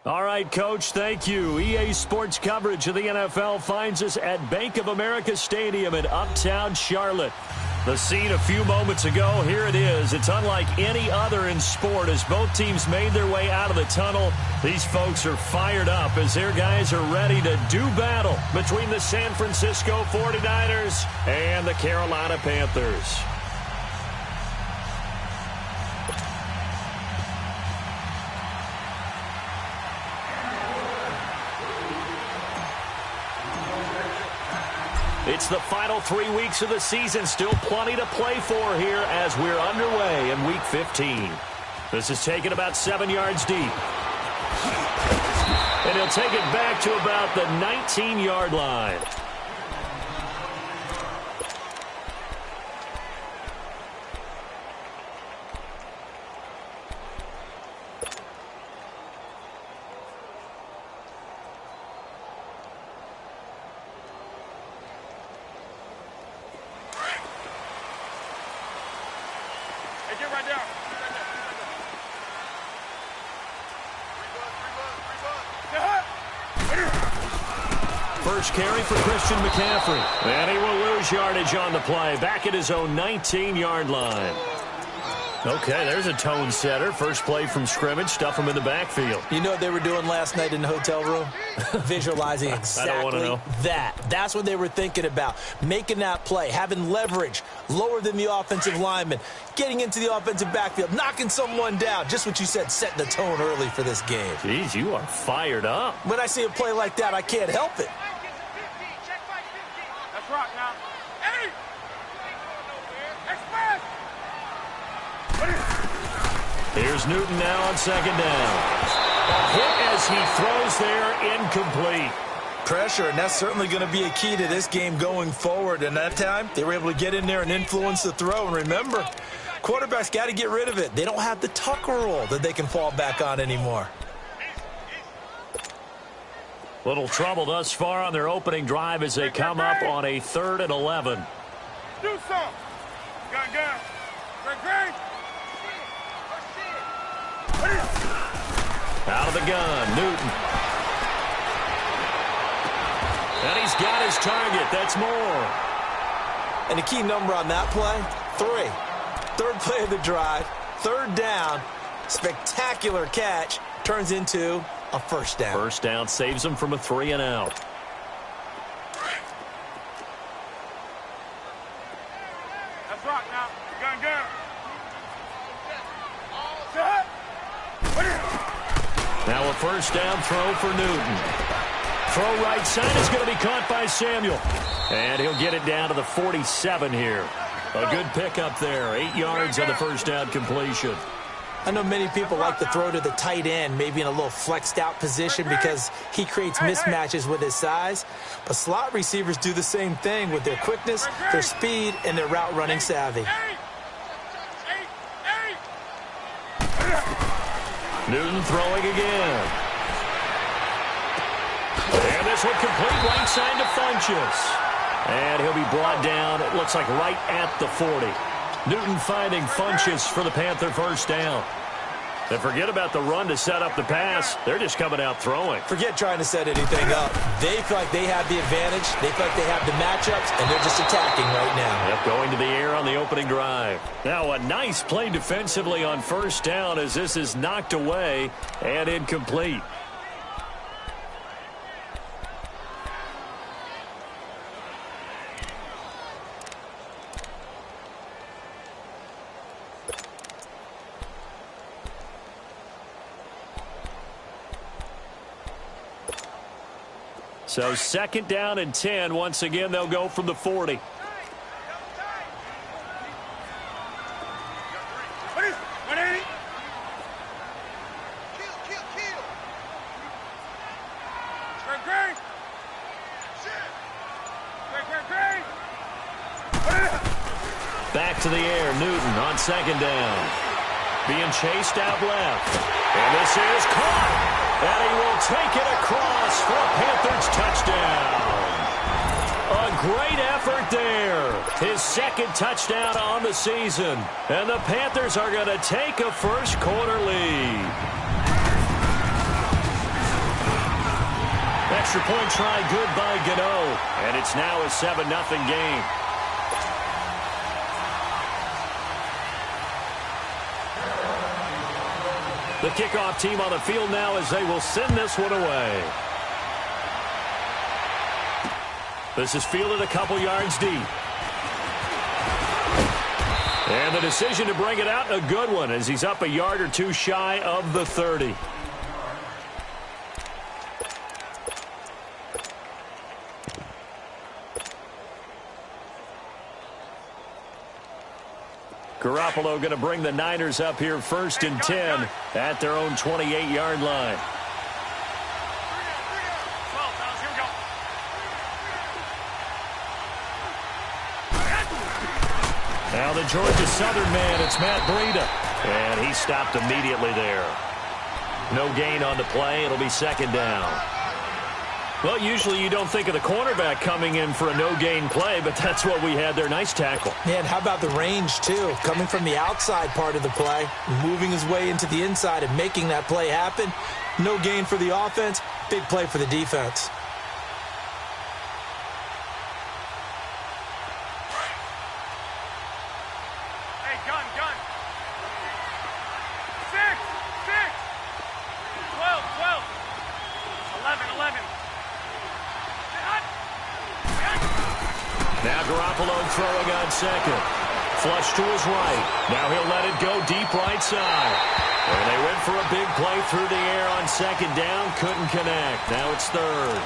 All right, Coach, thank you. EA Sports coverage of the NFL finds us at Bank of America Stadium in Uptown Charlotte. The scene a few moments ago, here it is. It's unlike any other in sport as both teams made their way out of the tunnel. These folks are fired up as their guys are ready to do battle between the San Francisco 49ers and the Carolina Panthers. It's the final 3 weeks of the season. Still plenty to play for here as we're underway in Week 15. This is taken about 7 yards deep. And he'll take it back to about the 19-yard line. First carry for Christian McCaffrey. And he will lose yardage on the play. Back at his own 19-yard line. Okay, there's a tone setter. First play from scrimmage. Stuff him in the backfield. You know what they were doing last night in the hotel room? Visualizing exactly that. That's what they were thinking about. Making that play, having leverage, lower than the offensive lineman, getting into the offensive backfield, knocking someone down. Just what you said, setting the tone early for this game. Jeez, you are fired up. When I see a play like that, I can't help it. Rock now. Hey! Here's Newton now on second down. A hit as he throws there, incomplete. Pressure, and that's certainly going to be a key to this game going forward. And that time, they were able to get in there and influence the throw. And remember, quarterbacks got to get rid of it. They don't have the Tucker rule that they can fall back on anymore. Little trouble thus far on their opening drive as they come up on a 3rd and 11. Do something. Gun. Out of the gun, Newton. And he's got his target. That's more. And the key number on that play, 3. Third play of the drive, 3rd down, spectacular catch, turns into a first down. First down saves them from a 3 and out. That's rock now. Gun. Now a first down throw for Newton. Throw right side is going to be caught by Samuel. And he'll get it down to the 47 here. A good pickup there. 8 yards on the first down completion. I know many people like to throw to the tight end, maybe in a little flexed out position because he creates mismatches with his size. But slot receivers do the same thing with their quickness, their speed, and their route running savvy. Newton throwing again. And this one complete right side to Funchess. And he'll be brought down, it looks like right at the 40. Newton finding Funchess for the Panther first down. And forget about the run to set up the pass. They're just coming out throwing. Forget trying to set anything up. They feel like they have the advantage. They feel like they have the matchups, and they're just attacking right now. Yep, going to the air on the opening drive. Now a nice play defensively on first down as this is knocked away and incomplete. So 2nd down and 10. Once again, they'll go from the 40. Back to the air, Newton on 2nd down. Being chased out left. And this is caught. And he will take it across for a Panthers touchdown. A great effort there. His 2nd touchdown on the season. And the Panthers are going to take a first quarter lead. extra point try good by Gano. And it's now a 7-0 game. The kickoff team on the field now as they will send this one away. This is fielded a couple yards deep. And the decision to bring it out, a good one, as he's up a yard or two shy of the 30. Garoppolo going to bring the Niners up here 1st and 10 at their own 28-yard line. Now the Georgia Southern man, it's Matt Breida. And he stopped immediately there. No gain on the play. It'll be 2nd down. Well, usually you don't think of the cornerback coming in for a no-gain play, but that's what we had there. Nice tackle. Man, how about the range, too? Coming from the outside part of the play, moving his way into the inside and making that play happen. No gain for the offense, big play for the defense. Hey, gun. 6, 11. Now Garoppolo throwing on 2nd. Flush to his right. Now he'll let it go deep right side. And they went for a big play through the air on 2nd down. Couldn't connect. Now it's 3rd.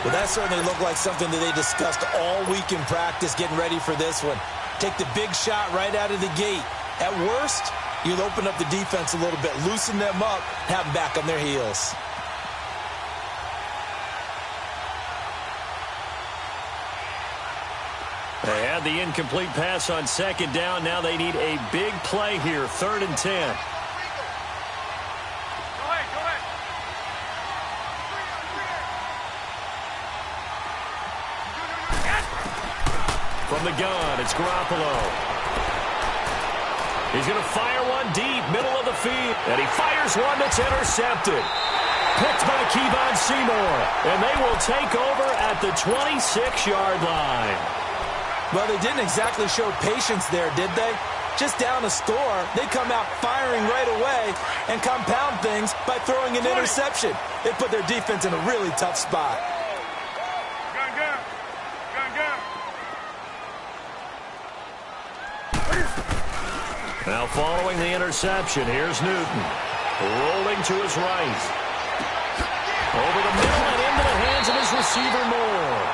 Well, that certainly looked like something that they discussed all week in practice, getting ready for this one. Take the big shot right out of the gate. At worst, you'll open up the defense a little bit, loosen them up, have them back on their heels. They had the incomplete pass on 2nd down. Now they need a big play here, 3rd and 10. Go ahead. From the gun, it's Garoppolo. He's going to fire one deep, middle of the field. And he fires one that's intercepted. Picked by Kevon Seymour. And they will take over at the 26-yard line. Well, they didn't exactly show patience there, did they? Just down a score, they come out firing right away and compound things by throwing an interception. They put their defense in a really tough spot. Gun. Now following the interception, here's Newton. Rolling to his right. Over the middle and into the hands of his receiver Moore.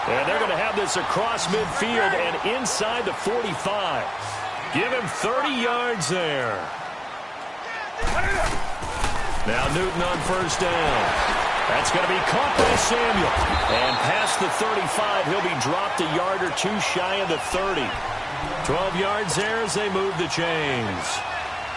And they're going to have this across midfield and inside the 45. Give him 30 yards there. Now Newton on 1st down. That's going to be caught by Samuel. And past the 35, he'll be dropped a yard or two shy of the 30. 12 yards there as they move the chains.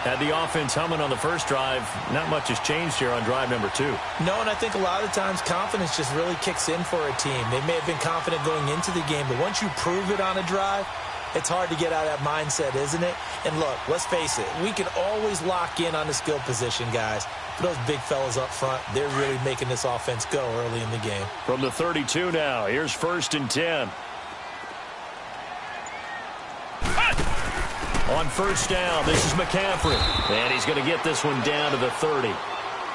Had the offense humming on the first drive. Not much has changed here on drive number 2. No, and I think a lot of times confidence just really kicks in for a team. They may have been confident going into the game, but once you prove it on a drive, it's hard to get out of that mindset, isn't it? And look, let's face it, we can always lock in on the skill position, guys. But those big fellas up front, they're really making this offense go early in the game. From the 32 now, here's 1st and 10. On 1st down, this is McCaffrey. And he's going to get this one down to the 30.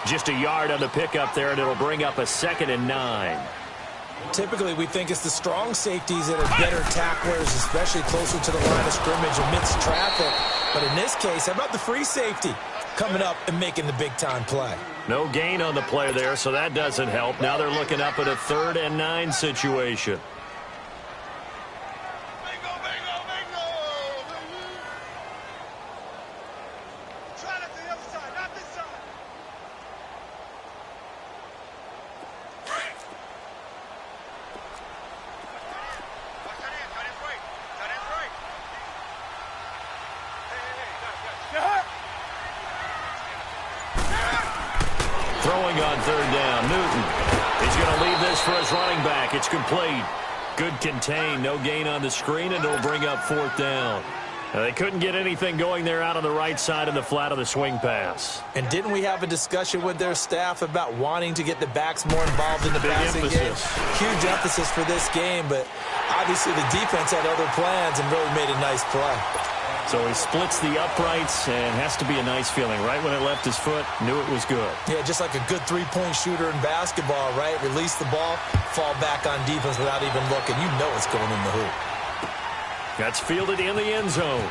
Just a yard on the pickup there, and it'll bring up a 2nd and 9. Typically, we think it's the strong safeties that are better tacklers, especially closer to the line of scrimmage amidst traffic. But in this case, how about the free safety coming up and making the big-time play? No gain on the play there, so that doesn't help. Now they're looking up at a 3rd and 9 situation. Throwing on 3rd down, Newton. He's going to leave this for his running back. It's complete. Good contain, no gain on the screen, and it'll bring up 4th down. They couldn't get anything going there out on the right side in the flat of the swing pass. And didn't we have a discussion with their staff about wanting to get the backs more involved in the passing game? Huge emphasis for this game, but obviously the defense had other plans and really made a nice play. So he splits the uprights and has to be a nice feeling. Right when it left his foot, knew it was good. Yeah, just like a good three-point shooter in basketball, right? Release the ball, fall back on defense without even looking. You know it's going in the hoop. That's fielded in the end zone.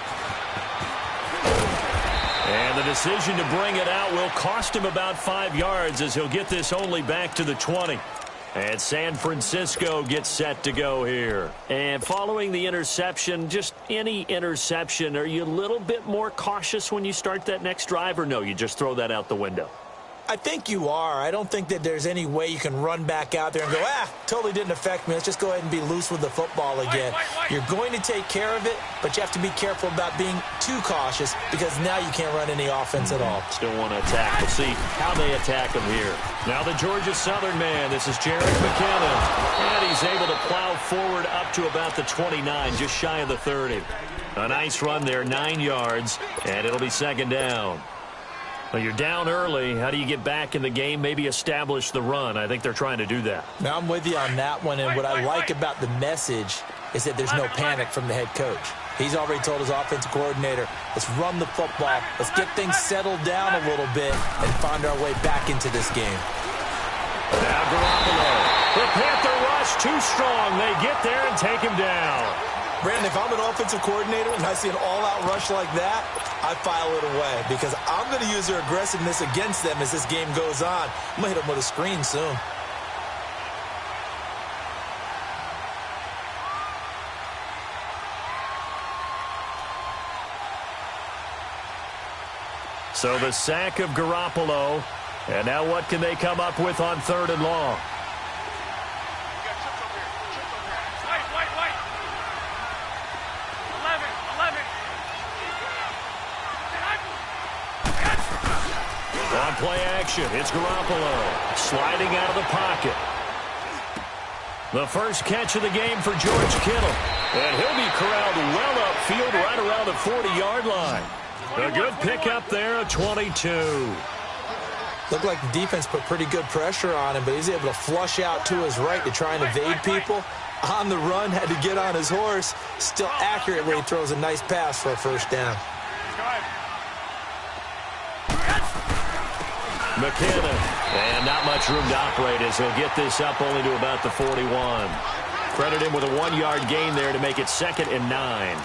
And the decision to bring it out will cost him about 5 yards as he'll get this only back to the 20. And San Francisco gets set to go here. And following the interception, just any interception, are you a little bit more cautious when you start that next drive, or no, you just throw that out the window? I think you are. I don't think that there's any way you can run back out there and go, totally didn't affect me. Let's just go ahead and be loose with the football again. You're going to take care of it, but you have to be careful about being too cautious because now you can't run any offense at all. Still want to attack. We'll see how they attack him here. Now the Georgia Southern man. This is Jarek McKinnon. And he's able to plow forward up to about the 29, just shy of the 30. A nice run there, 9 yards, and it'll be second down. Well, you're down early. How do you get back in the game, maybe establish the run? I think they're trying to do that. Now, I'm with you on that one, and what I like about the message is that there's no panic from the head coach. He's already told his offensive coordinator, let's run the football, let's get things settled down a little bit and find our way back into this game. Now Garoppolo. The Panther rush too strong. They get there and take him down. Brandon, if I'm an offensive coordinator and I see an all-out rush like that, I file it away because I'm going to use their aggressiveness against them as this game goes on. I'm going to hit them with a screen soon. So the sack of Garoppolo. And now what can they come up with on 3rd and long? On play action, it's Garoppolo sliding out of the pocket. The first catch of the game for George Kittle. And he'll be corralled well upfield right around the 40-yard line. A good pickup there, a 22. Looked like the defense put pretty good pressure on him, but he's able to flush out to his right to try and evade people. On the run, had to get on his horse. Still accurately throws a nice pass for a first down. McKinnon, and not much room to operate as he'll get this up only to about the 41. Credit him with a 1-yard gain there to make it 2nd and 9.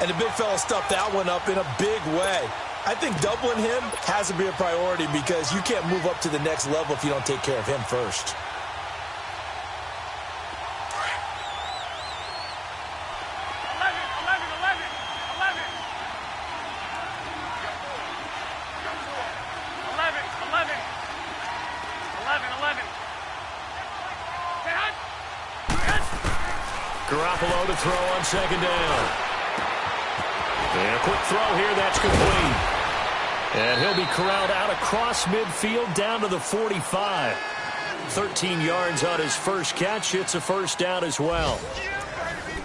And the big fella stuffed that one up in a big way. I think doubling him has to be a priority because you can't move up to the next level if you don't take care of him first. Garoppolo to throw on 2nd down. And a quick throw here, that's complete. And he'll be corralled out across midfield down to the 45. 13 yards on his first catch. It's a first down as well.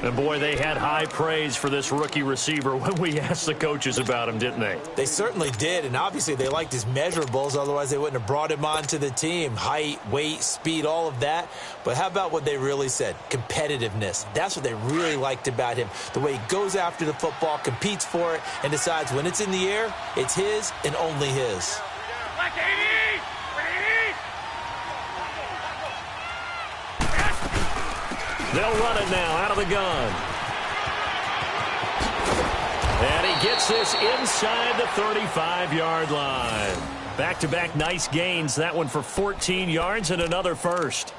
And, boy, they had high praise for this rookie receiver when we asked the coaches about him, didn't they? They certainly did, and obviously they liked his measurables. Otherwise, they wouldn't have brought him onto the team. Height, weight, speed, all of that. But how about what they really said? Competitiveness. That's what they really liked about him. The way he goes after the football, competes for it, and decides when it's in the air, it's his and only his. Black 80! 80! They'll run it now out of the gun. And he gets this inside the 35-yard line. Back-to-back nice gains. That one for 14 yards and another first.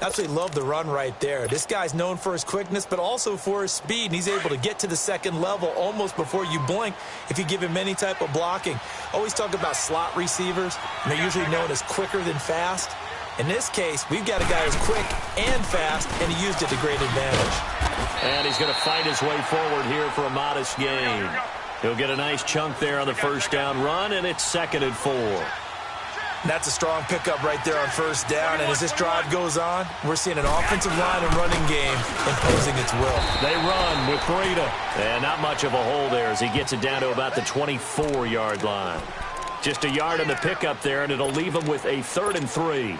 Absolutely love the run right there. This guy's known for his quickness, but also for his speed. And he's able to get to the second level almost before you blink if you give him any type of blocking. Always talk about slot receivers, and they're usually known as quicker than fast. In this case, we've got a guy who's quick and fast, and he used it to great advantage. And he's going to fight his way forward here for a modest gain. He'll get a nice chunk there on the first down run, and it's 2nd and 4. That's a strong pickup right there on first down. And as this drive goes on, we're seeing an offensive line and running game imposing its will. They run with Breida. And not much of a hole there as he gets it down to about the 24-yard line. Just a yard on the pickup there, and it'll leave him with a 3rd and 3.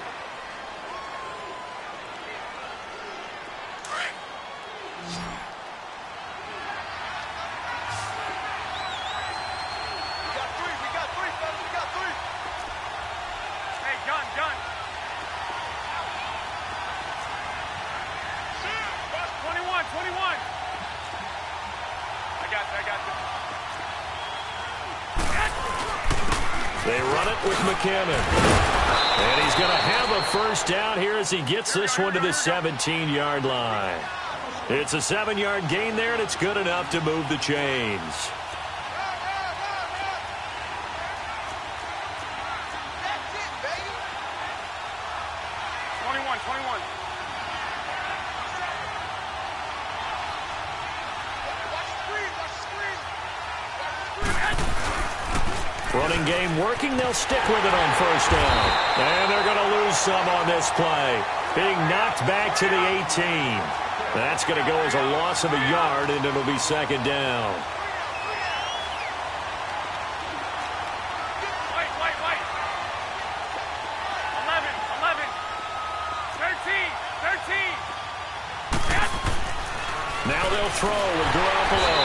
They run it with McKinnon. And he's going to have a first down here as he gets this one to the 17-yard line. It's a 7-yard gain there, and it's good enough to move the chains. Running game working. They'll stick with it on first down. And they're going to lose some on this play. Being knocked back to the 18. That's going to go as a loss of a yard, and it'll be 2nd down. Now they'll throw with Garoppolo.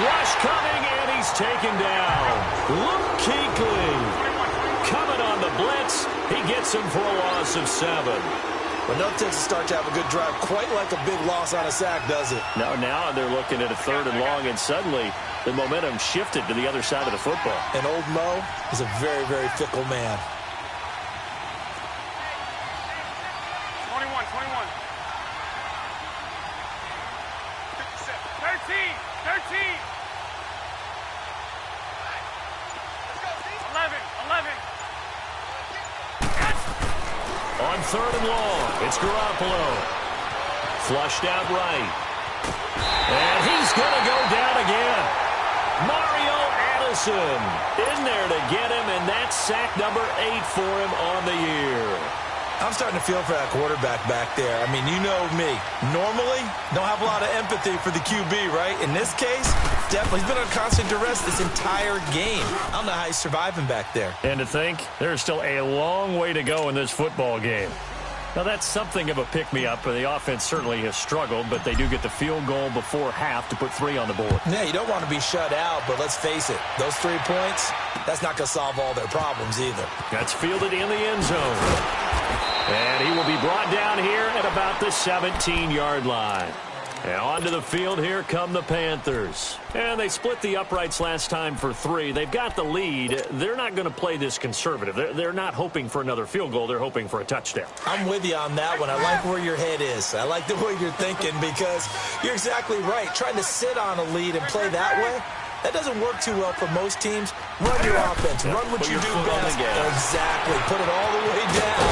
Rush coming, and he's taken down. Luke Kuechly coming on the blitz. He gets him for a loss of 7. Well, no tends to start to have a good drive, quite like a big loss on a sack, does it? No, now they're looking at a 3rd and long, and suddenly the momentum shifted to the other side of the football. And old Mo is a very, very fickle man. 21. 13. 11. On 3rd and long, it's Garoppolo. Flushed out right. And he's going to go down again. Mario Addison in there to get him, and that's sack number 8 for him on the year. I'm starting to feel for that quarterback back there. I mean, you know me. Normally, don't have a lot of empathy for the QB, right? In this case, definitely. He's been on constant duress this entire game. I don't know how he's surviving back there. And to think, there's still a long way to go in this football game. Now, that's something of a pick-me-up. The offense certainly has struggled, but they do get the field goal before half to put 3 on the board. Yeah, you don't want to be shut out, but let's face it. Those 3 points, that's not going to solve all their problems either. That's fielded in the end zone. And he will be brought down here at about the 17-yard line. And onto the field here come the Panthers. And they split the uprights last time for 3. They've got the lead. They're not going to play this conservative. They're not hoping for another field goal. They're hoping for a touchdown. I'm with you on that one. I like where your head is. I like the way you're thinking because you're exactly right. Trying to sit on a lead and play that way, that doesn't work too well for most teams. Run your offense. Run what you do best. Exactly. Put it all the way down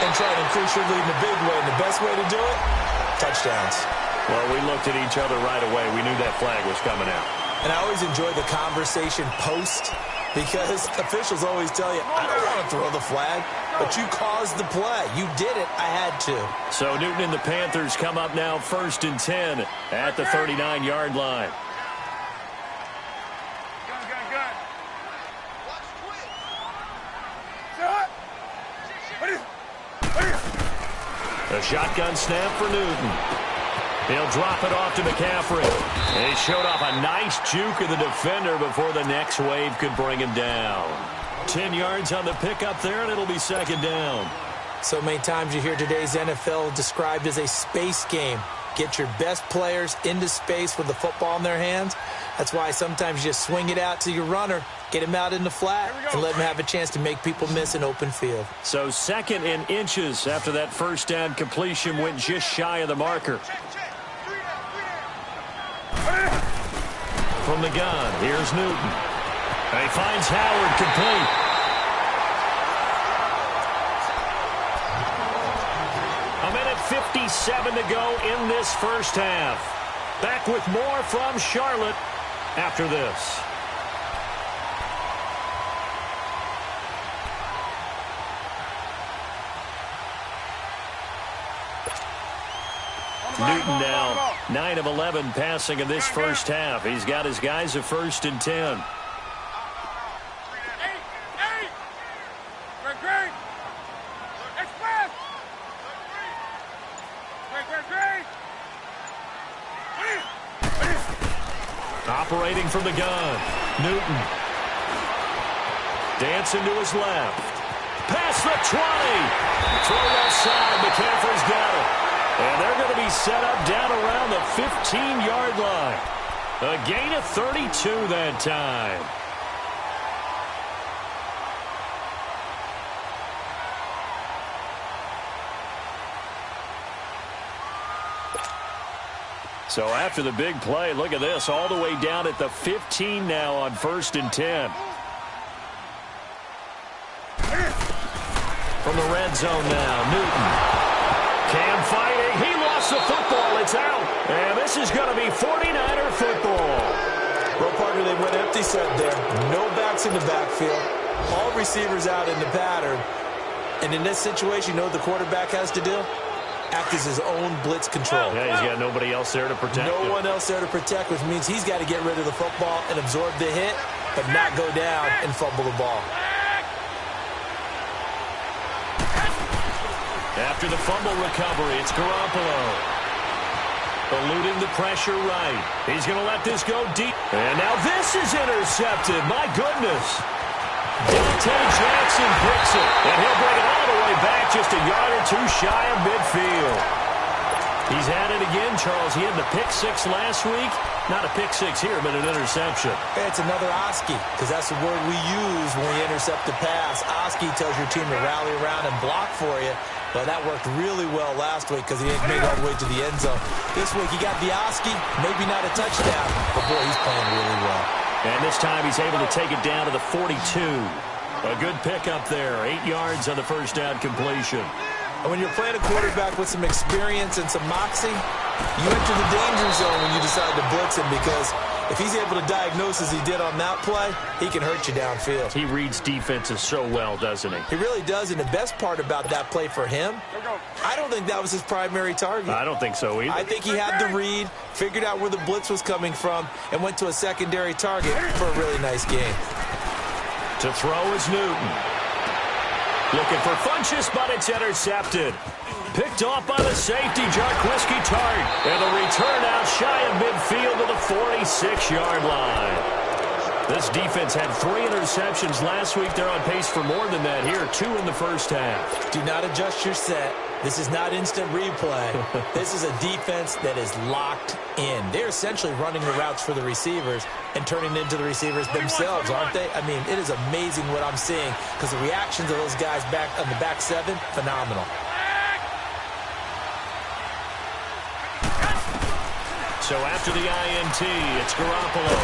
and try to increase your lead in a big way. And the best way to do it, touchdowns. Well, we looked at each other right away. We knew that flag was coming out. And I always enjoy the conversation post because officials always tell you, I don't want to throw the flag, but you caused the play. You did it. I had to. So Newton and the Panthers come up now 1st and 10 at the 39-yard line. A shotgun snap for Newton. He'll drop it off to McCaffrey. He showed off a nice juke of the defender before the next wave could bring him down. 10 yards on the pickup there, and it'll be 2nd down. So many times you hear today's NFL described as a space game. Get your best players into space with the football in their hands. That's why sometimes you just swing it out to your runner, get him out in the flat, and let him have a chance to make people miss an open field. So 2nd and inches after that first down completion went just shy of the marker. From the gun, here's Newton. And he finds Howard complete. A minute 57 to go in this first half. Back with more from Charlotte after this. Newton now 9 of 11 passing in this first half. He's got his guys a 1st and 10. Operating from the gun, Newton. Dancing to his left. Past the 20. Throw left side. McCaffrey's got it. And they're going to be set up down around the 15-yard line. A gain of 32 that time. So after the big play, look at this, all the way down at the 15 now on 1st and 10. From the red zone now, Newton. Cam fighting. He lost the football. It's out. And this is going to be 49er football. Well, partner, they went empty set there. No backs in the backfield. All receivers out in the pattern. And in this situation, you know what the quarterback has to do? Act as his own blitz control. Yeah, he's got nobody else there to protect him. No one else there to protect, which means he's got to get rid of the football and absorb the hit, but not go down and fumble the ball. After the fumble recovery, it's Garoppolo. Eluding the pressure right. He's going to let this go deep. And now this is intercepted. My goodness. Dante Jackson picks it, and he'll bring it all the way back just a yard or two shy of midfield. He's had it again, Charles. He had the pick 6 last week. Not a pick 6 here, but an interception. It's another Oski, because that's the word we use when we intercept a pass. Oski tells your team to rally around and block for you. Well, that worked really well last week because he didn't make it all the way to the end zone. This week he got the Oski, maybe not a touchdown, but boy, he's playing really well. And this time he's able to take it down to the 42. A good pickup there. 8 yards on the first down completion. And when you're playing a quarterback with some experience and some moxie, you enter the danger zone when you decide to blitz him, because if he's able to diagnose as he did on that play, he can hurt you downfield. He reads defenses so well, doesn't he? He really does, and the best part about that play for him, I don't think that was his primary target. I don't think so either. I think he had the read, figured out where the blitz was coming from, and went to a secondary target for a really nice game. To throw is Newton. Looking for Funchess, but it's intercepted. Picked off by the safety, Jarquiski Tart. And the return out shy of midfield to the 46-yard line. This defense had 3 interceptions last week. They're on pace for more than that here. 2 in the first half. Do not adjust your set. This is not instant replay. This is a defense that is locked in. They're essentially running the routes for the receivers and turning it into the receivers themselves, aren't they? I mean, it is amazing what I'm seeing, because the reactions of those guys back on the back 7, phenomenal. So after the INT, it's Garoppolo.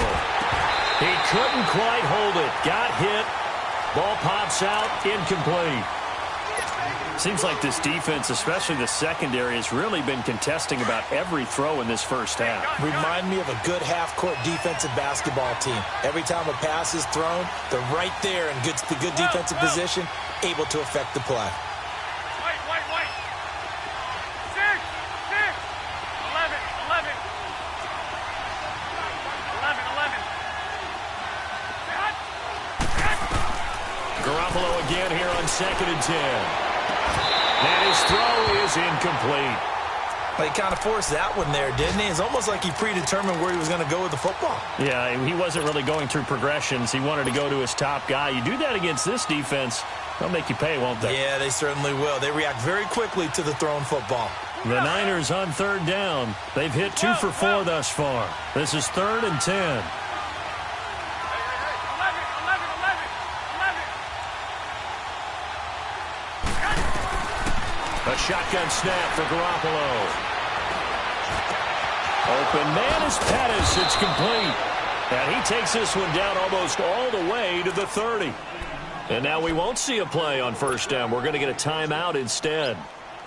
He couldn't quite hold it. Got hit. Ball pops out. Incomplete. Seems like this defense, especially the secondary, has really been contesting about every throw in this first half. Remind me of a good half-court defensive basketball team. Every time a pass is thrown, they're right there in good defensive position, able to affect the play. White. 6, 11. 11. Garoppolo again here on 2nd and 10. And his throw is incomplete. Well, he kind of forced that one there, didn't he? It's almost like he predetermined where he was going to go with the football. Yeah, he wasn't really going through progressions. He wanted to go to his top guy. You do that against this defense, they'll make you pay, won't they? Yeah, they certainly will. They react very quickly to the thrown football. The Niners on 3rd down. They've hit 2 for 4 thus far. This is 3rd and 10. A shotgun snap for Garoppolo. Open man is Pettis. It's complete. And he takes this one down almost all the way to the 30. And now we won't see a play on 1st down. We're going to get a timeout instead,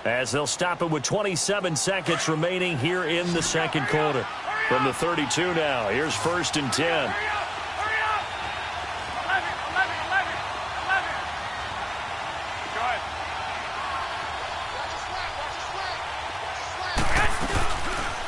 as they'll stop it with 27 seconds remaining here in the 2nd quarter. From the 32 now, here's 1st and 10.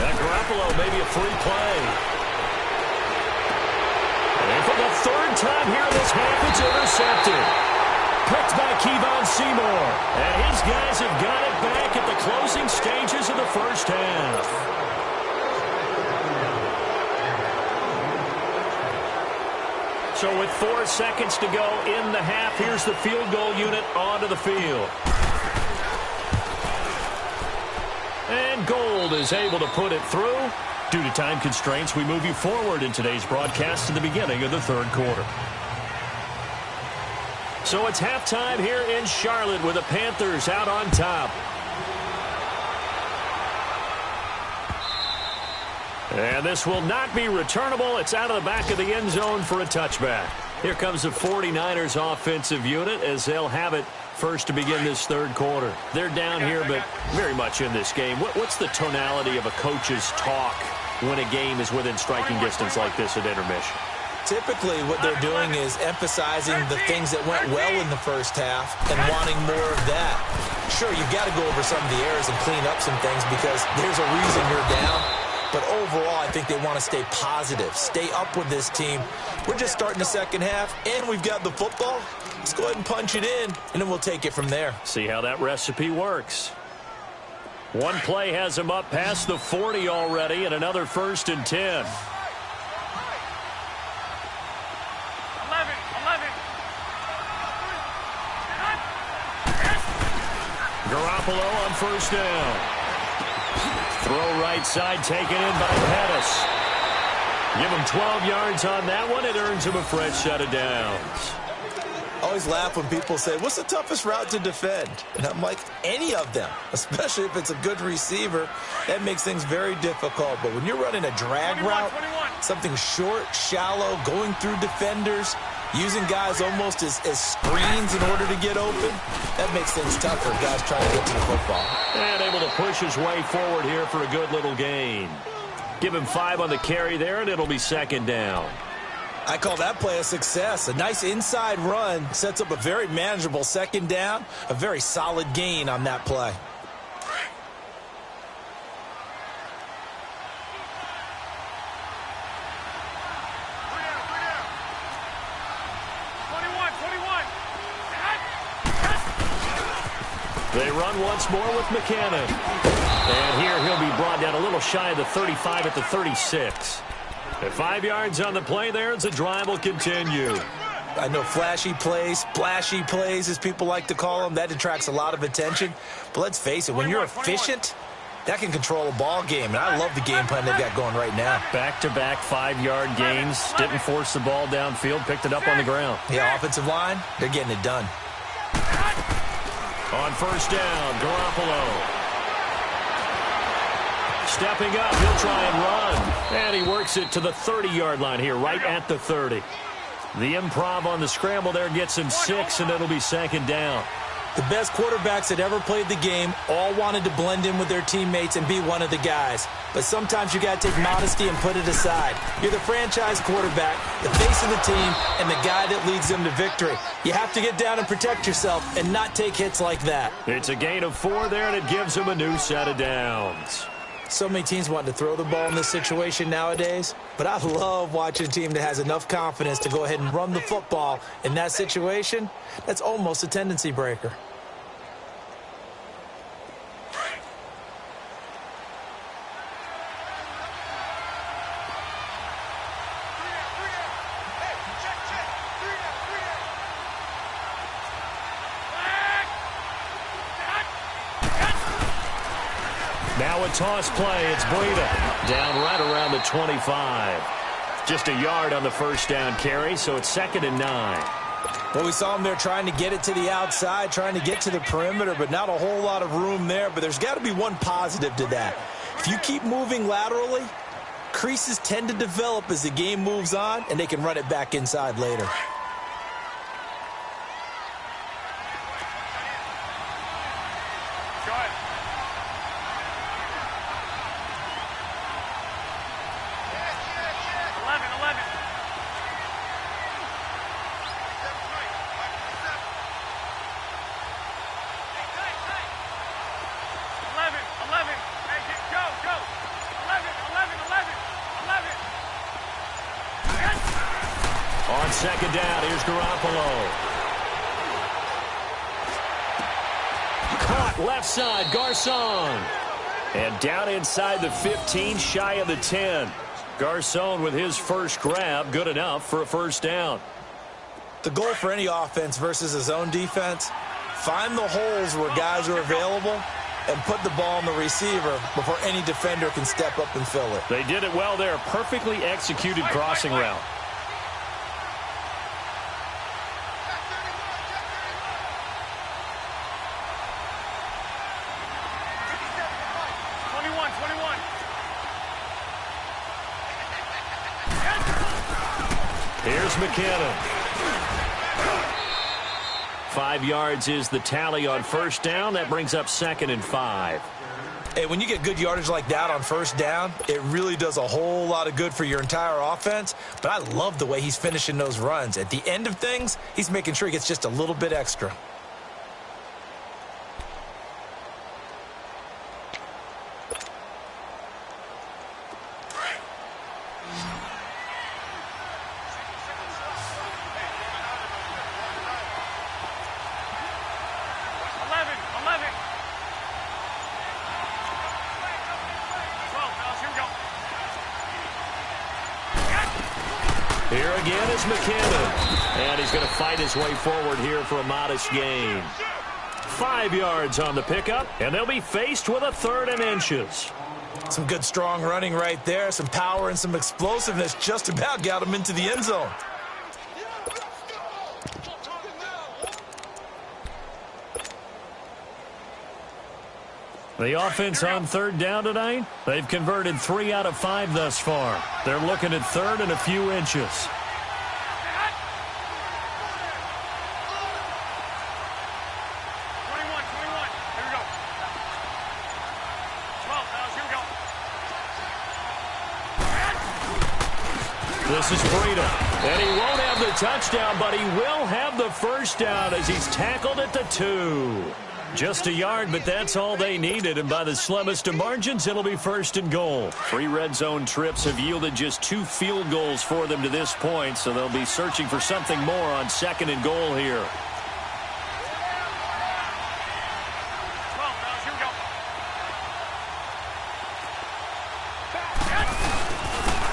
That Garoppolo, maybe a free play. And for the third time here in this half, it's intercepted. Picked by Kevon Seymour. And his guys have got it back at the closing stages of the first half. So with 4 seconds to go in the half, here's the field goal unit onto the field. And Gold is able to put it through. Due to time constraints, we move you forward in today's broadcast to the beginning of the third quarter. So it's halftime here in Charlotte with the Panthers out on top. And this will not be returnable. It's out of the back of the end zone for a touchback. Here comes the 49ers offensive unit as they'll have it first to begin this third quarter. They're down here, but very much in this game. What's the tonality of a coach's talk when a game is within striking distance like this at intermission? Typically, what they're doing is emphasizing the things that went well in the first half and wanting more of that. Sure, you've got to go over some of the errors and clean up some things because there's a reason you're down. But overall, I think they want to stay positive, stay up with this team. We're just starting the second half, and we've got the football. Let's go ahead and punch it in, and then we'll take it from there. See how that recipe works. One play has him up past the 40 already, and another 1st and 10. 11. Garoppolo on 1st down. Throw right side taken in by Pettis. Give him 12 yards on that one. It earns him a fresh set of downs. I always laugh when people say, what's the toughest route to defend? And I'm like, any of them, especially if it's a good receiver. That makes things very difficult. But when you're running a drag route, something short, shallow, going through defenders, using guys almost as screens in order to get open, that makes things tough for guys trying to get to the football. And able to push his way forward here for a good little gain. Give him 5 on the carry there, and it'll be 2nd down. I call that play a success. A nice inside run sets up a very manageable 2nd down, a very solid gain on that play. They run once more with McCannon. And here he'll be brought down a little shy of the 35 at the 36. At 5 yards on the play there, as the drive will continue. I know flashy plays, splashy plays, as people like to call them, that attracts a lot of attention. But let's face it, when you're efficient, that can control a ball game. And I love the game plan they've got going right now. Back-to-back 5-yard gains. Didn't force the ball downfield, picked it up on the ground. Yeah, offensive line, they're getting it done. On 1st down, Garoppolo. Stepping up, he'll try and run. And he works it to the 30-yard line here, right at the 30. The improv on the scramble there gets him 6, and it'll be 2nd down. The best quarterbacks that ever played the game all wanted to blend in with their teammates and be one of the guys. But sometimes you got to take modesty and put it aside. You're the franchise quarterback, the face of the team, and the guy that leads them to victory. You have to get down and protect yourself and not take hits like that. It's a gain of 4 there, and it gives him a new set of downs. So many teams want to throw the ball in this situation nowadays, but I love watching a team that has enough confidence to go ahead and run the football. In that situation, that's almost a tendency breaker. Now a toss play. It's Breida. Down right around the 25. Just a yard on the first down carry, so it's 2nd and 9. Well, we saw him there trying to get it to the outside, trying to get to the perimeter, but not a whole lot of room there. But there's got to be one positive to that. If you keep moving laterally, creases tend to develop as the game moves on, and they can run it back inside later. On 2nd down, here's Garoppolo. Caught left side, Garcon. And down inside the 15, shy of the 10. Garcon with his first grab, good enough for a first down. The goal for any offense versus a zone defense, find the holes where guys are available and put the ball on the receiver before any defender can step up and fill it. They did it well there. Perfectly executed crossing route. Here's McKinnon. 5 yards is the tally on first down. That brings up 2nd and 5. Hey, when you get good yardage like that on first down, it really does a whole lot of good for your entire offense. But I love the way he's finishing those runs. At the end of things, he's making sure he gets just a little bit extra. Here again is McKinnon. And he's going to fight his way forward here for a modest gain. 5 yards on the pickup, and they'll be faced with a 3rd and inches. Some good strong running right there. Some power and some explosiveness just about got him into the end zone. The offense on 3rd down tonight, they've converted 3 out of 5 thus far. They're looking at 3rd and a few inches. This is Breida, and he won't have the touchdown, but he will have the first down as he's tackled at the 2. Just a yard, but that's all they needed, and by the slimmest of margins, it'll be 1st and goal. 3 red zone trips have yielded just 2 field goals for them to this point, so they'll be searching for something more on 2nd and goal here.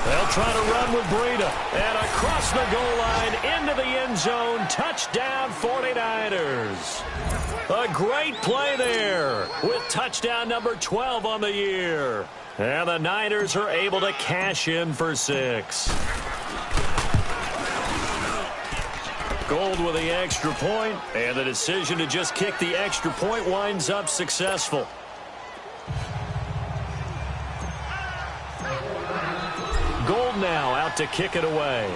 They'll try to run with Breida, and across the goal line into the end zone. Touchdown 49ers. A great play there with touchdown number 12 on the year. And the Niners are able to cash in for 6. Gold with the extra point, and the decision to just kick the extra point winds up successful. Gold now out to kick it away.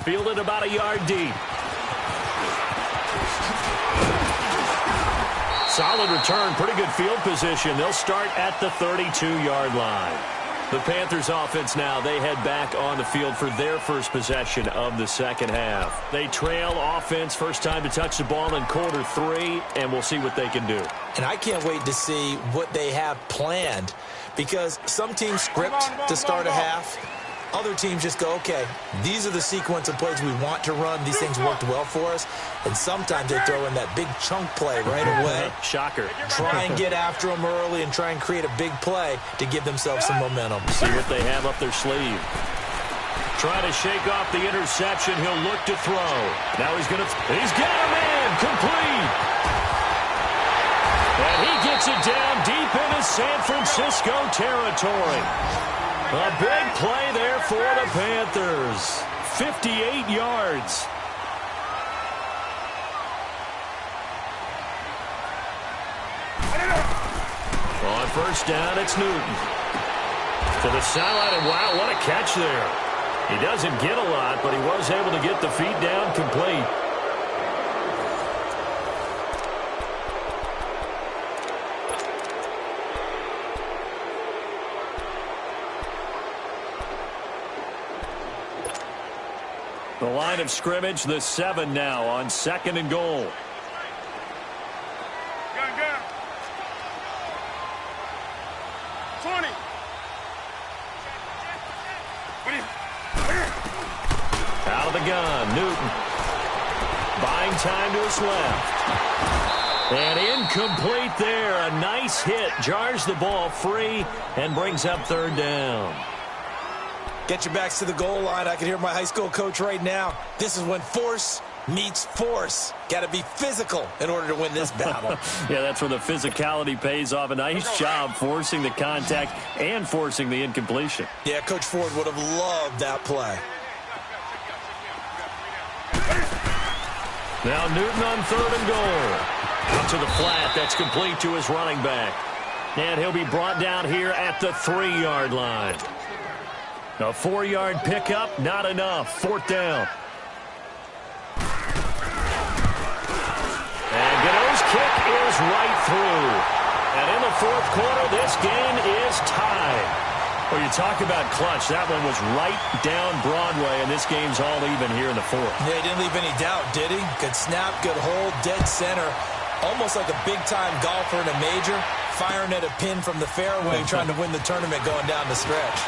Fielded about a yard deep. Solid return, pretty good field position. They'll start at the 32-yard line. The Panthers offense now, they head back on the field for their first possession of the second half. They trail offense, first time to touch the ball in quarter 3, and we'll see what they can do. And I can't wait to see what they have planned, because some teams script to start a half. Other teams just go, okay, these are the sequence of plays we want to run. These things worked well for us. And sometimes they throw in that big chunk play right away. Shocker. Try and get after them early and try and create a big play to give themselves some momentum. See what they have up their sleeve. Trying to shake off the interception. He'll look to throw. Now he's got a man. Complete. And he gets it down deep into San Francisco territory. A big play there for the Panthers. 58 yards. On first down, it's Newton. To the sideline, and wow, what a catch there. He doesn't get a lot, but he was able to get the feet down complete. The line of scrimmage, the 7 now on 2nd and goal. Go. 20. Out of the gun, Newton. Buying time to his left. And incomplete there. A nice hit. Jars the ball free and brings up 3rd down. Get your backs to the goal line. I can hear my high school coach right now. This is when force meets force. Got to be physical in order to win this battle. Yeah, that's where the physicality pays off. A nice job forcing the contact and forcing the incompletion. Yeah, Coach Ford would have loved that play. Now Newton on 3rd and goal. Out to the flat. That's complete to his running back. And he'll be brought down here at the 3-yard line. A 4-yard pickup, not enough. 4th down. And Gano's kick is right through. And in the 4th quarter, this game is tied. Well, you talk about clutch. That one was right down Broadway, and this game's all even here in the 4th. Yeah, he didn't leave any doubt, did he? Good snap, good hold, dead center. Almost like a big-time golfer in a major, firing at a pin from the fairway, trying to win the tournament going down the stretch.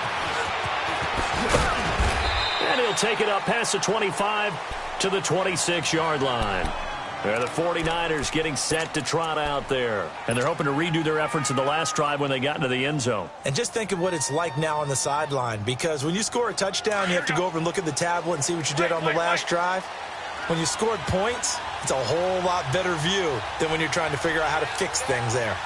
And he'll take it up past the 25 to the 26-yard line. They're the 49ers getting set to trot out there. And they're hoping to redo their efforts in the last drive when they got into the end zone. And just think of what it's like now on the sideline, because when you score a touchdown, you have to go over and look at the tablet and see what you did on the last drive. When you scored points, it's a whole lot better view than when you're trying to figure out how to fix things there.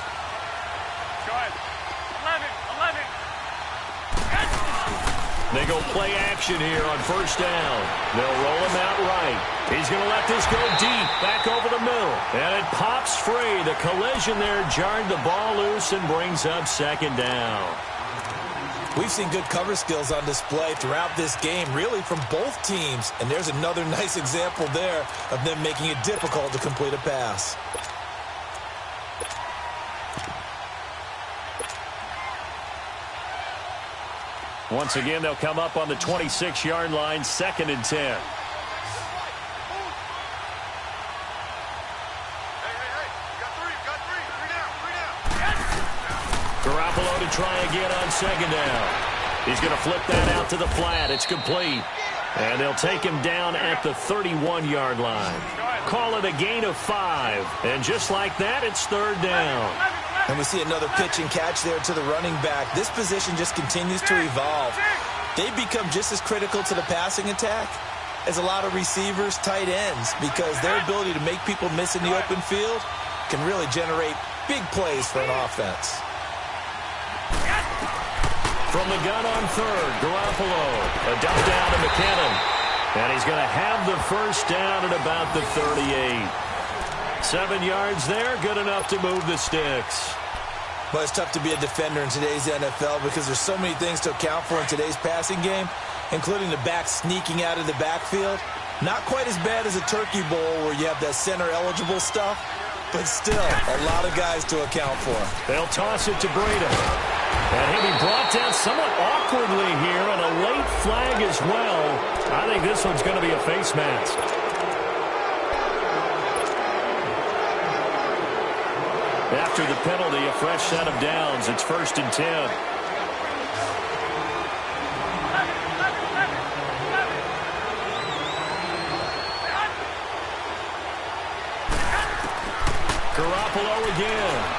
They go play action here on first down. They'll roll him out right. He's going to let this go deep, back over the middle. And it pops free. The collision there jarred the ball loose and brings up 2nd down. We've seen good cover skills on display throughout this game, really from both teams. And there's another nice example there of them making it difficult to complete a pass. Once again, they'll come up on the 26-yard line, 2nd and 10. Garoppolo to try again on 2nd down. He's going to flip that out to the flat. It's complete. And they'll take him down at the 31-yard line. Call it a gain of 5. And just like that, it's 3rd down. And we see another pitch and catch there to the running back. This position just continues to evolve. They become just as critical to the passing attack as a lot of receivers, tight ends, because their ability to make people miss in the open field can really generate big plays for an offense. From the gun on 3rd, Garoppolo. A dump down to McKinnon. And he's going to have the first down at about the 38. 7 yards there, good enough to move the sticks. But it's tough to be a defender in today's NFL because there's so many things to account for in today's passing game, including the back sneaking out of the backfield. Not quite as bad as a turkey bowl where you have that center-eligible stuff, but still a lot of guys to account for. They'll toss it to Breda. And he'll be brought down somewhat awkwardly here, and a late flag as well. I think this one's going to be a face mask. After the penalty, a fresh set of downs. It's 1st and 10. Garoppolo again.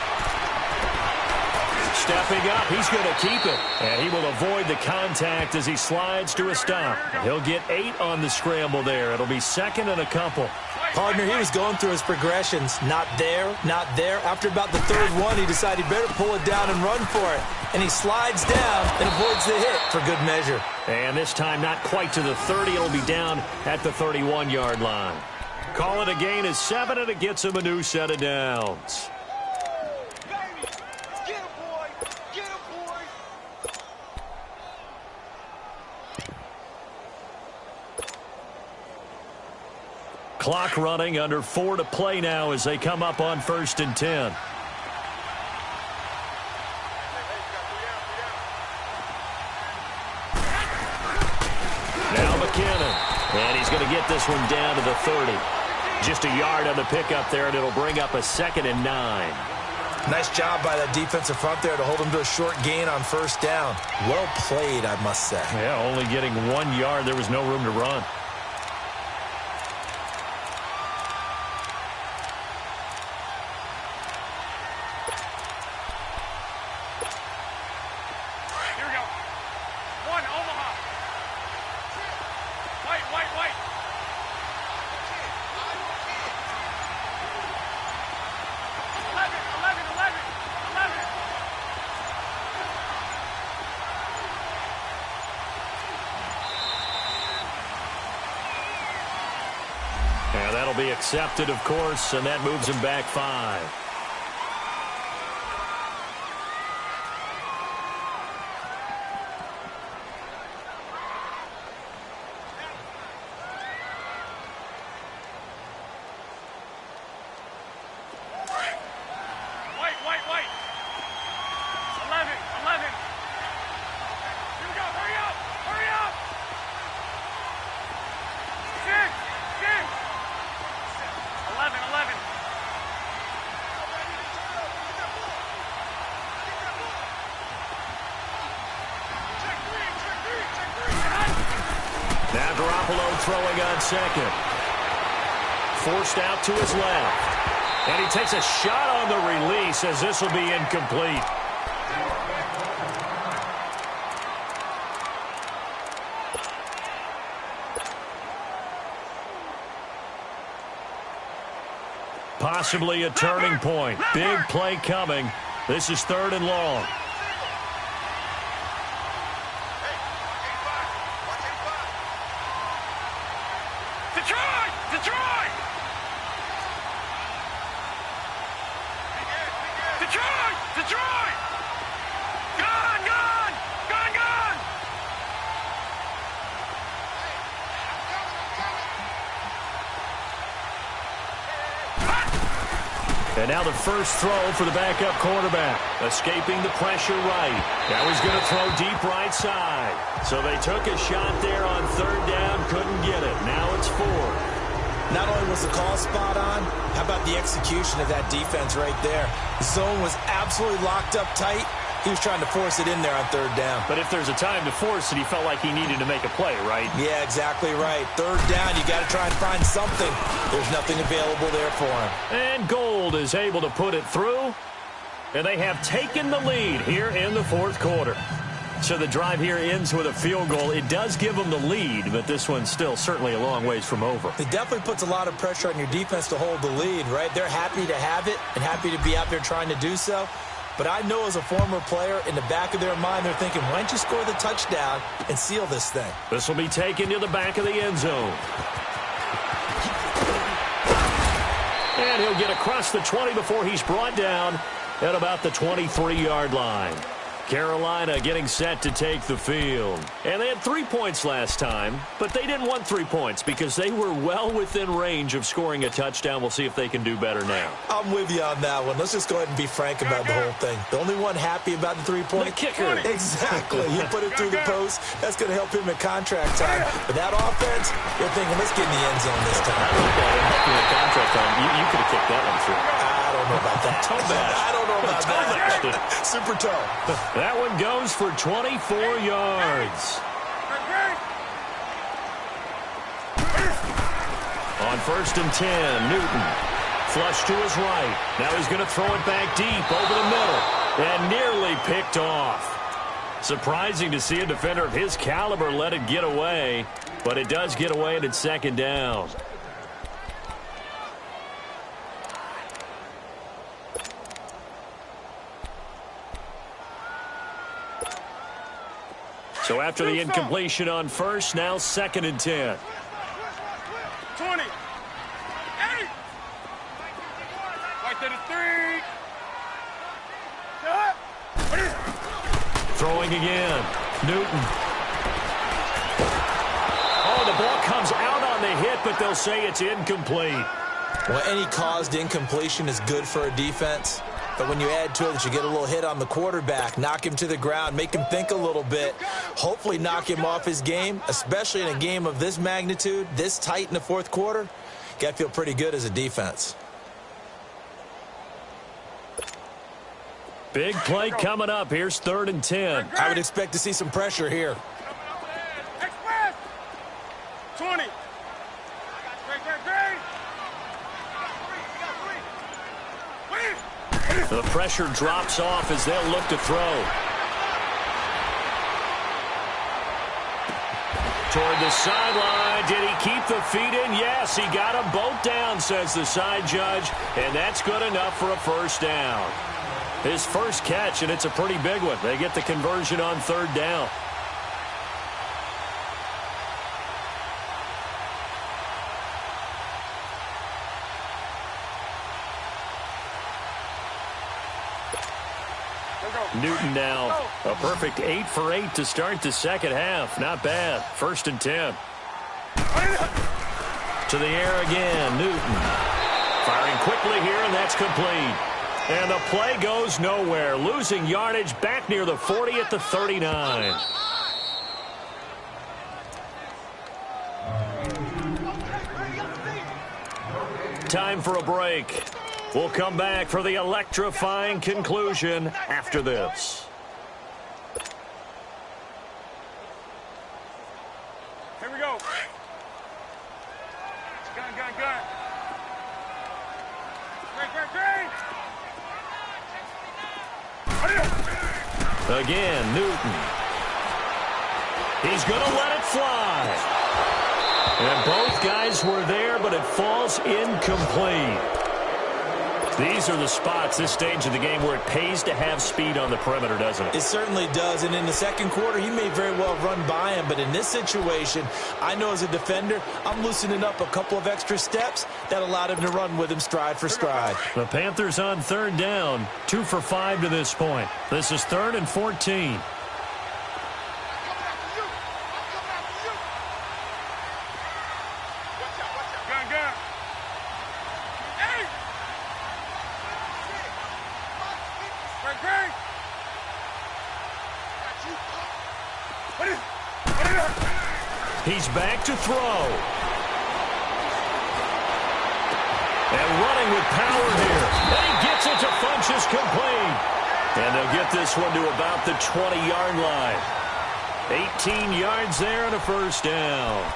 Stepping up, he's going to keep it. And he will avoid the contact as he slides to a stop. He'll get 8 on the scramble there. It'll be 2nd and a couple. Partner, he was going through his progressions. Not there, not there. After about the 3rd one, he decided he better pull it down and run for it. And he slides down and avoids the hit for good measure. And this time not quite to the 30. It'll be down at the 31-yard line. Call it a gain of 7, and it gets him a new set of downs. Clock running, under 4 to play now as they come up on 1st and 10. Now McKinnon. And he's going to get this one down to the 30. Just a yard on the pickup there, and it'll bring up a 2nd and 9. Nice job by that defensive front there to hold him to a short gain on 1st down. Well played, I must say. Yeah, only getting 1 yard. There was no room to run. And that'll be accepted, of course, and that moves him back 5. Now Garoppolo throwing on 2nd. Forced out to his left. And he takes a shot on the release as this will be incomplete. Possibly a turning point. Big play coming. This is 3rd and long. And now the first throw for the backup quarterback. Escaping the pressure right. Now he's going to throw deep right side. So they took a shot there on 3rd down. Couldn't get it. Now it's 4th. Not only was the call spot on, how about the execution of that defense right there? The zone was absolutely locked up tight. He was trying to force it in there on 3rd down. But if there's a time to force it, he felt like he needed to make a play, right? Yeah, exactly right. 3rd down, you got to try and find something. There's nothing available there for him. And Gold is able to put it through. And they have taken the lead here in the 4th quarter. So the drive here ends with a field goal. It does give them the lead, but this one's still certainly a long ways from over. It definitely puts a lot of pressure on your defense to hold the lead, right? They're happy to have it and happy to be out there trying to do so. But I know as a former player, in the back of their mind, they're thinking, why don't you score the touchdown and seal this thing? This will be taken to the back of the end zone. And he'll get across the 20 before he's brought down at about the 23-yard line. Carolina getting set to take the field. And they had 3 points last time, but they didn't want 3 points because they were well within range of scoring a touchdown. We'll see if they can do better now. I'm with you on that one. Let's just go ahead and be frank about the whole thing. The only one happy about the three-point the kicker. Exactly. He put it through the post. That's going to help him in contract time. But that offense, you're thinking, let's get in the end zone this time. I like that. Helping in contract time. You could have kicked that one through. I don't know about that. Toe bash. I don't know about that. Super toe. That one goes for 24 yards. On 1st and 10, Newton. Flush to his right. Now he's going to throw it back deep over the middle. And nearly picked off. Surprising to see a defender of his caliber let it get away. But it does get away and it's 2nd down. So after the incompletion on 1st, now 2nd and 10. 20. 8. Right to the 3. Throwing again. Newton. Oh, the ball comes out on the hit, but they'll say it's incomplete. Well, any caused incompletion is good for a defense. But when you add to it that you get a little hit on the quarterback, knock him to the ground, make him think a little bit, hopefully knock him off his game, especially in a game of this magnitude, this tight in the 4th quarter, you got to feel pretty good as a defense. Big play coming up. Here's 3rd and 10. I would expect to see some pressure here. Express. 20. The pressure drops off as they'll look to throw. Toward the sideline. Did he keep the feet in? Yes, he got them both down, says the side judge. And that's good enough for a 1st down. His first catch, and it's a pretty big one. They get the conversion on 3rd down. Newton now a perfect 8 for 8 to start the 2nd half. Not bad. 1st and 10. To the air again. Newton firing quickly here, and that's complete. And the play goes nowhere. Losing yardage back near the 40 at the 39. Time for a break. We'll come back for the electrifying conclusion after this. Here we go. Gun. Great. Again, Newton. He's going to let it fly. And both guys were there, but it falls incomplete. These are the spots, this stage of the game, where it pays to have speed on the perimeter, doesn't it? It certainly does. And in the 2nd quarter, he may very well run by him. But in this situation, I know as a defender, I'm loosening up a couple of extra steps that allowed him to run with him stride for stride. The Panthers on 3rd down, 2 for 5 to this point. This is 3rd and 14. He's back to throw. And running with power here. And he gets it to Funchess complete. And they'll get this one to about the 20-yard line. 18 yards there and a 1st down.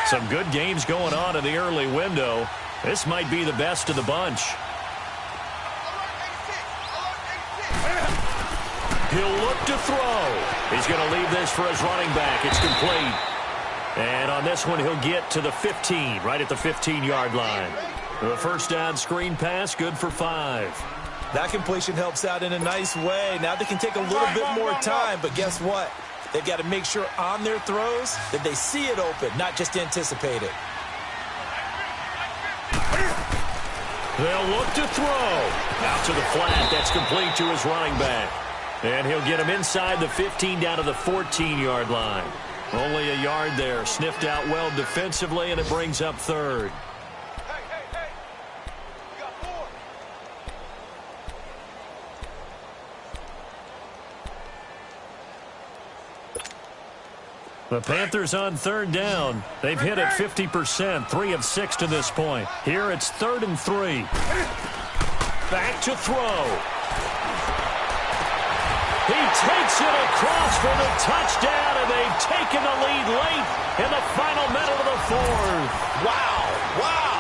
Some good games going on in the early window. This might be the best of the bunch. He'll look to throw. He's going to leave this for his running back. It's complete. And on this one, he'll get to the 15, right at the 15-yard line. The first down screen pass, good for 5. That completion helps out in a nice way. Now they can take a little bit more time, but guess what? They've got to make sure on their throws that they see it open, not just anticipate it. They'll look to throw. Out to the flat. That's complete to his running back. And he'll get him inside the 15 down to the 14-yard line. Only a yard there. Sniffed out well defensively, and it brings up 3rd. The Panthers on 3rd down. They've hit it 50%, 3 of 6 to this point. Here it's 3rd and 3. Back to throw. He takes it across for the touchdown, and they've taken the lead late in the final minute of the 4th. Wow, wow.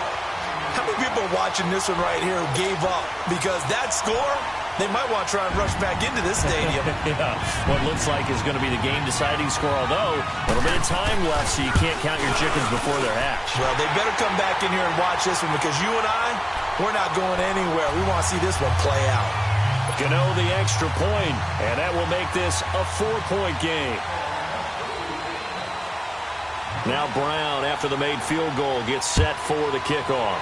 How many people are watching this one right here who gave up? Because that score, they might want to try and rush back into this stadium. Yeah, what looks like is going to be the game-deciding score, although a little bit of time left, so you can't count your chickens before they're hatched. Well, they better come back in here and watch this one, because you and I, we're not going anywhere. We want to see this one play out. Gano the extra point, and that will make this a 4-point game. Now Brown, after the made field goal, gets set for the kickoff.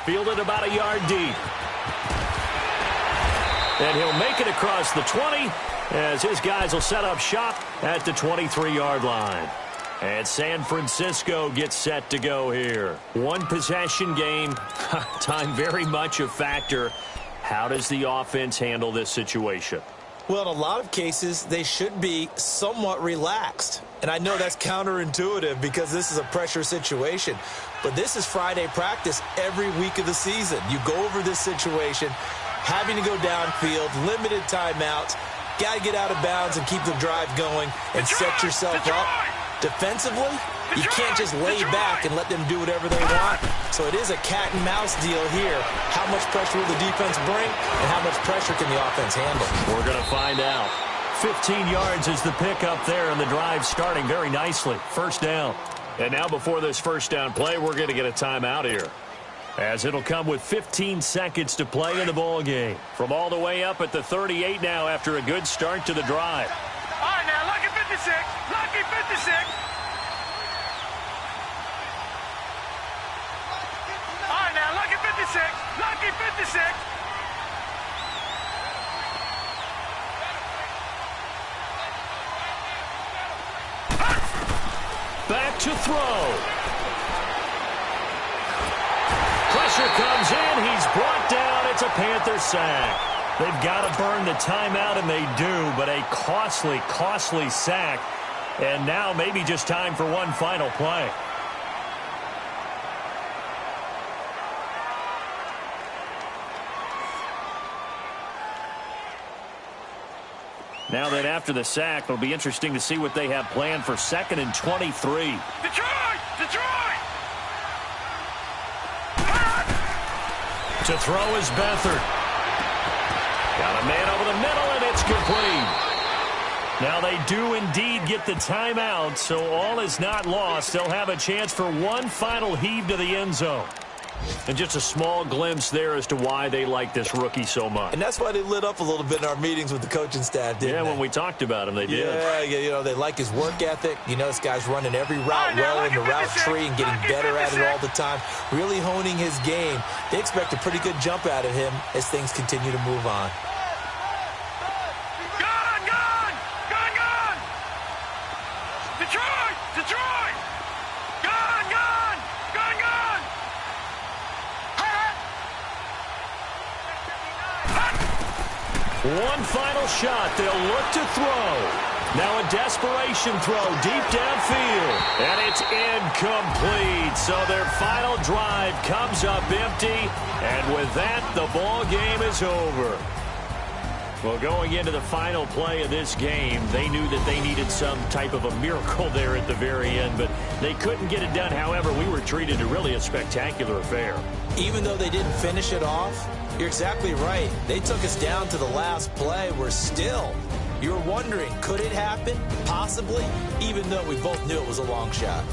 Fielded about a yard deep. And he'll make it across the 20 as his guys will set up shop at the 23-yard line. And San Francisco gets set to go here. One possession game. Time very much a factor. How does the offense handle this situation? Well, in a lot of cases, they should be somewhat relaxed. And I know that's counterintuitive because this is a pressure situation. But this is Friday practice every week of the season. You go over this situation, having to go downfield, limited timeouts, got to get out of bounds and keep the drive going and set yourself up. Defensively, you can't just lay back and let them do whatever they want. So it is a cat and mouse deal here. How much pressure will the defense bring, and how much pressure can the offense handle? We're going to find out. 15 yards is the pickup there, and the drive starting very nicely. First down. And now before this first down play, we're going to get a timeout here, as it'll come with 15 seconds to play in the ball game. From all the way up at the 38 now after a good start to the drive. All right, now, lucky 56. Lucky 56. All right, now, lucky 56. Lucky 56. Back to throw. Pressure comes in. He's brought down. It's a Panther sack. They've got to burn the timeout, and they do, but a costly, costly sack. And now maybe just time for one final play. Now that after the sack, it'll be interesting to see what they have planned for 2nd and 23. Detroit! Detroit! To throw is Beathard. Got a man over the middle, and it's complete. Now they do indeed get the timeout, so all is not lost. They'll have a chance for one final heave to the end zone. And just a small glimpse there as to why they like this rookie so much. And that's why they lit up a little bit in our meetings with the coaching staff, didn't they? Yeah, when we talked about him, they did. Yeah, you know, they like his work ethic. You know, this guy's running every route well in the route tree and getting better at it all the time, really honing his game. They expect a pretty good jump out of him as things continue to move on. Detroit! Detroit! Gone! Gone! Gone! Gone! One final shot. They'll look to throw. Now a desperation throw deep downfield. And it's incomplete. So their final drive comes up empty. And with that, the ball game is over. Well, going into the final play of this game, they knew that they needed some type of a miracle there at the very end, but they couldn't get it done. However, we were treated to really a spectacular affair. Even though they didn't finish it off, you're exactly right. They took us down to the last play. We're still, you're wondering, could it happen? Possibly, even though we both knew it was a long shot.